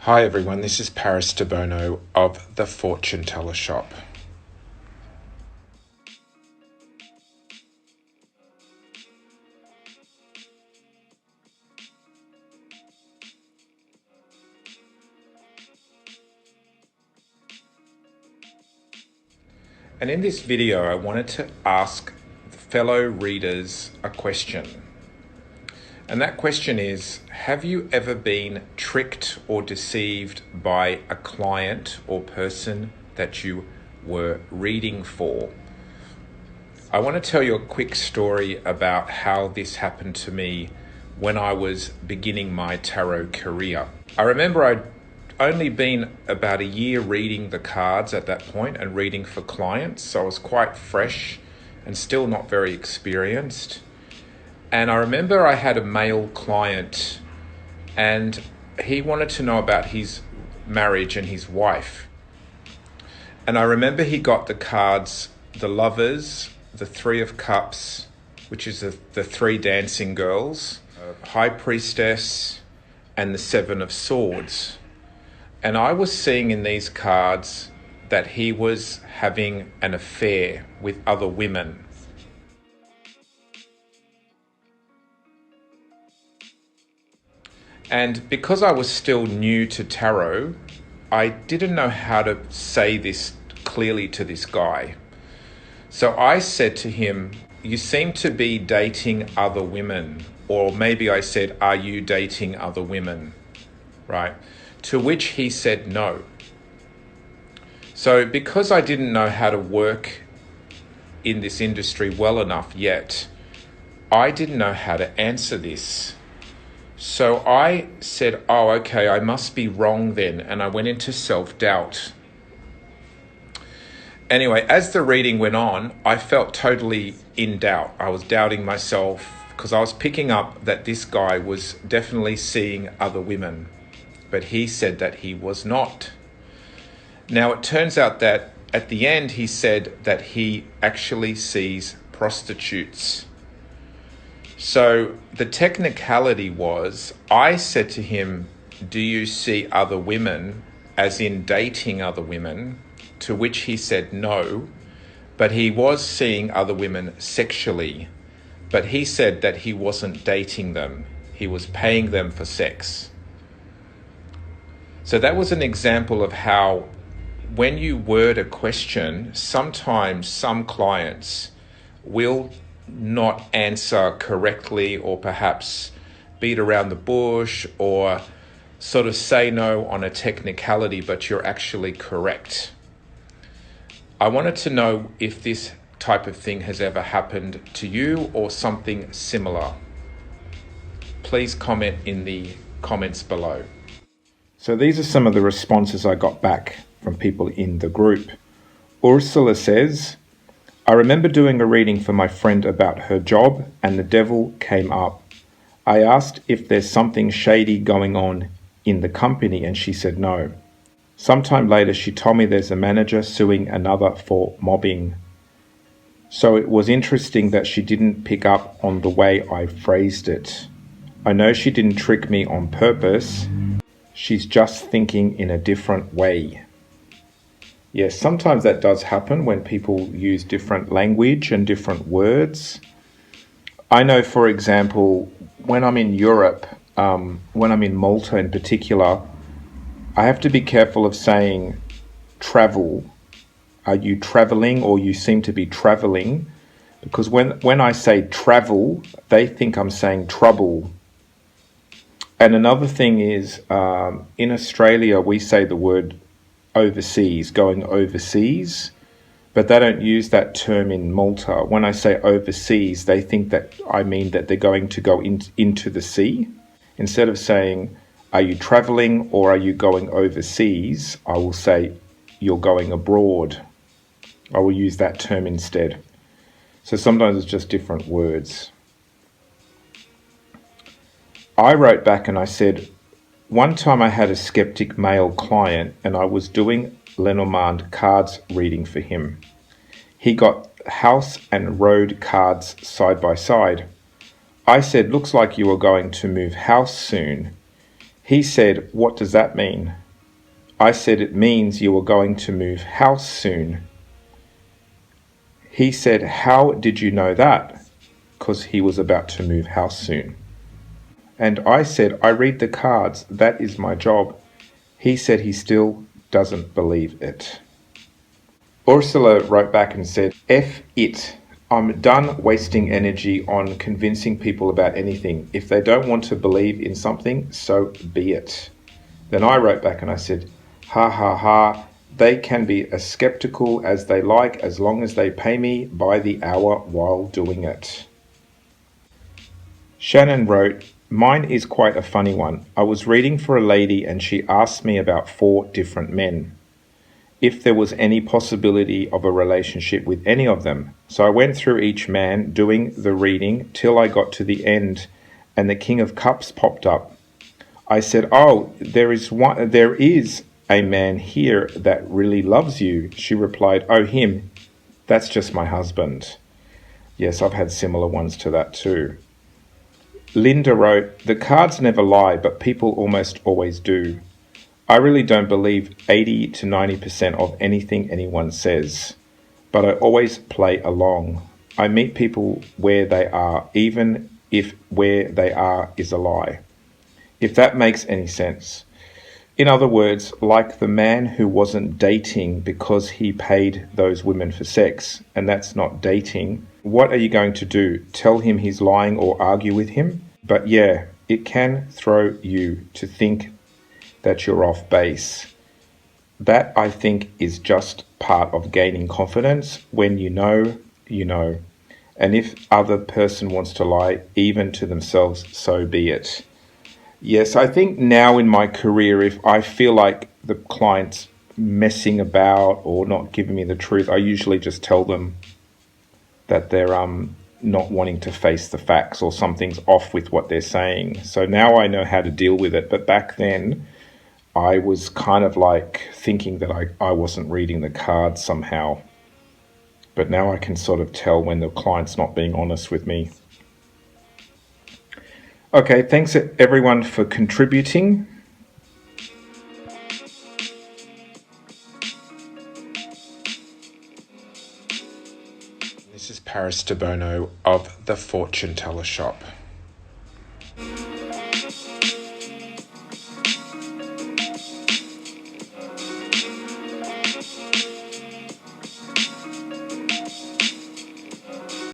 Hi everyone, this is Paris Debono of the Fortune Teller Shop. And in this video, I wanted to ask fellow readers a question. And that question is, have you ever been tricked or deceived by a client or person that you were reading for? I want to tell you a quick story about how this happened to me when I was beginning my tarot career. I remember I'd only been about a year reading the cards at that point and reading for clients, so I was quite fresh and still not very experienced. And I remember I had a male client and he wanted to know about his marriage and his wife. And I remember he got the cards, the Lovers, the Three of Cups, which is the three dancing girls, High Priestess, and the Seven of Swords. And I was seeing in these cards that he was having an affair with other women. And because I was still new to tarot, I didn't know how to say this clearly to this guy. So I said to him, "You seem to be dating other women." Or maybe I said, "Are you dating other women?" Right? To which he said no. So because I didn't know how to work in this industry well enough yet, I didn't know how to answer this. So I said, "Oh, okay, I must be wrong then." And I went into self-doubt. Anyway, as the reading went on, I felt totally in doubt. I was doubting myself because I was picking up that this guy was definitely seeing other women, but he said that he was not. Now, it turns out that at the end, he said that he actually sees prostitutes. So the technicality was, I said to him, "Do you see other women," as in dating other women, to which he said no, but he was seeing other women sexually, but he said that he wasn't dating them, he was paying them for sex. So that was an example of how when you word a question, sometimes some clients will not answer correctly or perhaps beat around the bush or sort of say no on a technicality, but you're actually correct. I wanted to know if this type of thing has ever happened to you or something similar. Please comment in the comments below. So these are some of the responses I got back from people in the group. Ursula says, "I remember doing a reading for my friend about her job and the devil came up. I asked if there's something shady going on in the company and she said no. Sometime later she told me there's a manager suing another for mobbing. So it was interesting that she didn't pick up on the way I phrased it. I know she didn't trick me on purpose. She's just thinking in a different way." Yes, sometimes that does happen when people use different language and different words. I know, for example, when I'm in Europe, when I'm in Malta in particular, I have to be careful of saying travel. Are you traveling, or you seem to be traveling? Because when I say travel, they think I'm saying trouble. And another thing is, in Australia, we say the word overseas, going overseas, but they don't use that term in Malta. When I say overseas, they think that I mean that they're going to go into the sea. Instead of saying, "Are you traveling or are you going overseas?" I will say, "You're going abroad." I will use that term instead. So sometimes it's just different words. I wrote back and I said, "One time I had a skeptic male client and I was doing Lenormand cards reading for him. He got house and road cards side by side. I said, 'Looks like you are going to move house soon.' He said, "What does that mean?" I said, "It means you are going to move house soon." He said, "How did you know that?" Because he was about to move house soon. And I said, "I read the cards. That is my job." He said he still doesn't believe it. Ursula wrote back and said, "F it. I'm done wasting energy on convincing people about anything. If they don't want to believe in something, so be it." Then I wrote back and I said, "Ha ha ha. They can be as skeptical as they like as long as they pay me by the hour while doing it." Shannon wrote, "Mine is quite a funny one. I was reading for a lady and she asked me about 4 different men, if there was any possibility of a relationship with any of them. So I went through each man doing the reading till I got to the end and the King of Cups popped up. I said, 'Oh, there is a man here that really loves you.' She replied, 'Oh, him. That's just my husband.'" Yes, I've had similar ones to that too. Linda wrote, "The cards never lie, but people almost always do. I really don't believe 80 to 90% of anything anyone says, but I always play along. I meet people where they are, even if where they are is a lie. If that makes any sense. In other words, like the man who wasn't dating because he paid those women for sex, and that's not dating. What are you going to do? Tell him he's lying or argue with him? But yeah, it can throw you to think that you're off base. That, I think, is just part of gaining confidence. When you know, you know. And if other person wants to lie, even to themselves, so be it." Yes, I think now in my career, if I feel like the client's messing about or not giving me the truth, I usually just tell them that they're not wanting to face the facts or something's off with what they're saying. So now I know how to deal with it. But back then, I was kind of like thinking that I wasn't reading the cards somehow. But now I can sort of tell when the client's not being honest with me. Okay, thanks everyone for contributing. This is Paris Debono of the Fortune Teller Shop.